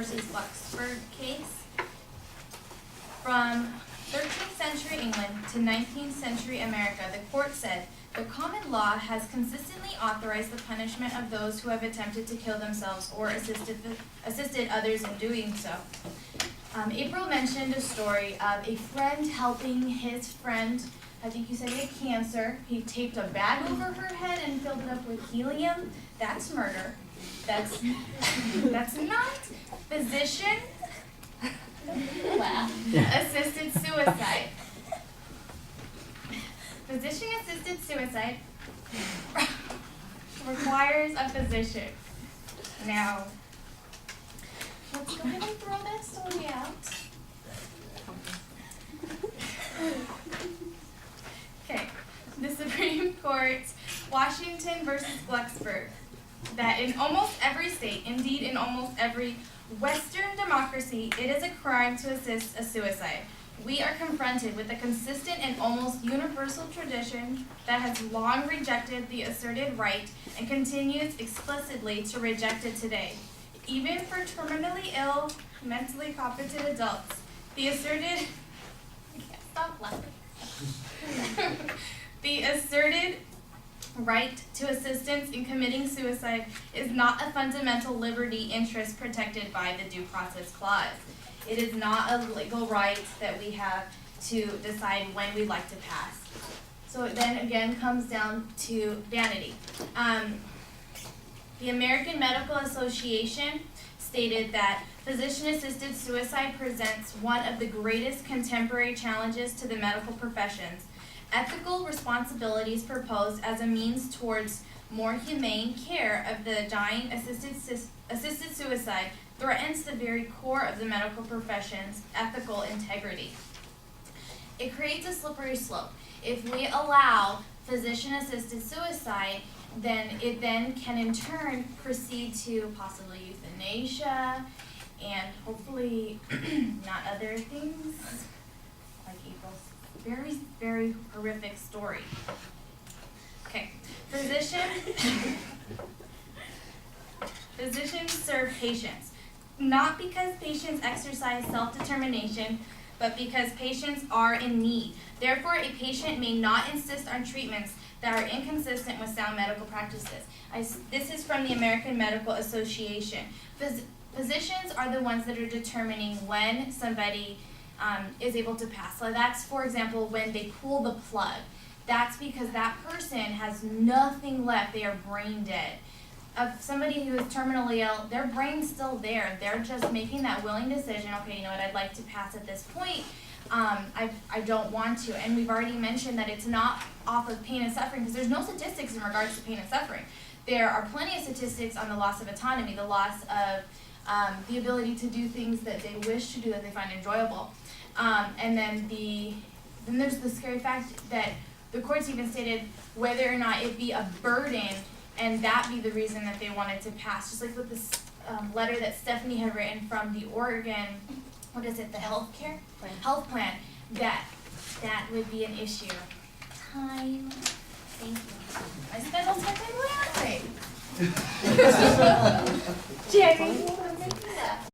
versus Luxembourg case. From 13th century England to 19th century America, the court said, the common law has consistently authorized the punishment of those who have attempted to kill themselves or assisted others in doing so. April mentioned a story of a friend helping his friend. I think you said he had cancer. He taped a bag over her head and filled it up with helium. That's murder. That's not physician assisted suicide. Physician-assisted suicide requires a physician. Now, let's go ahead and throw that story out. Okay, the Supreme Court, Washington versus Luxembourg, that in almost every state, indeed in almost every Western democracy, it is a crime to assist a suicide. We are confronted with a consistent and almost universal tradition that has long rejected the asserted right and continues explicitly to reject it today. Even for terminally ill, mentally competent adults, the asserted, I can't stop laughing. The asserted right to assistance in committing suicide is not a fundamental liberty interest protected by the Due Process Clause. It is not a legal right that we have to decide when we'd like to pass. So it then again comes down to vanity. The American Medical Association stated that physician-assisted suicide presents one of the greatest contemporary challenges to the medical professions. Ethical responsibilities proposed as a means towards more humane care of the dying assisted suicide threatens the very core of the medical profession's ethical integrity. It creates a slippery slope. If we allow physician-assisted suicide, then it can in turn proceed to possibly euthanasia and hopefully not other things like April's very, very horrific story. Okay, physicians serve patients, not because patients exercise self-determination, but because patients are in need. Therefore, a patient may not insist on treatments that are inconsistent with sound medical practices. This is from the American Medical Association. Physicians are the ones that are determining when somebody is able to pass. So that's, for example, when they pull the plug. That's because that person has nothing left. They are brain dead. Of somebody who is terminally ill, their brain's still there. They're just making that willing decision, okay, you know what, I'd like to pass at this point. I don't want to. And we've already mentioned that it's not off of pain and suffering because there's no statistics in regards to pain and suffering. There are plenty of statistics on the loss of autonomy, the loss of the ability to do things that they wish to do that they find enjoyable. And then there's the scary fact that the courts even stated whether or not it be a burden and that be the reason that they wanted to pass. Just like with this letter that Stephanie had written from the Oregon, what is it, the health plan, that would be an issue. Time. Thank you. I spent all my time laughing. Jerry.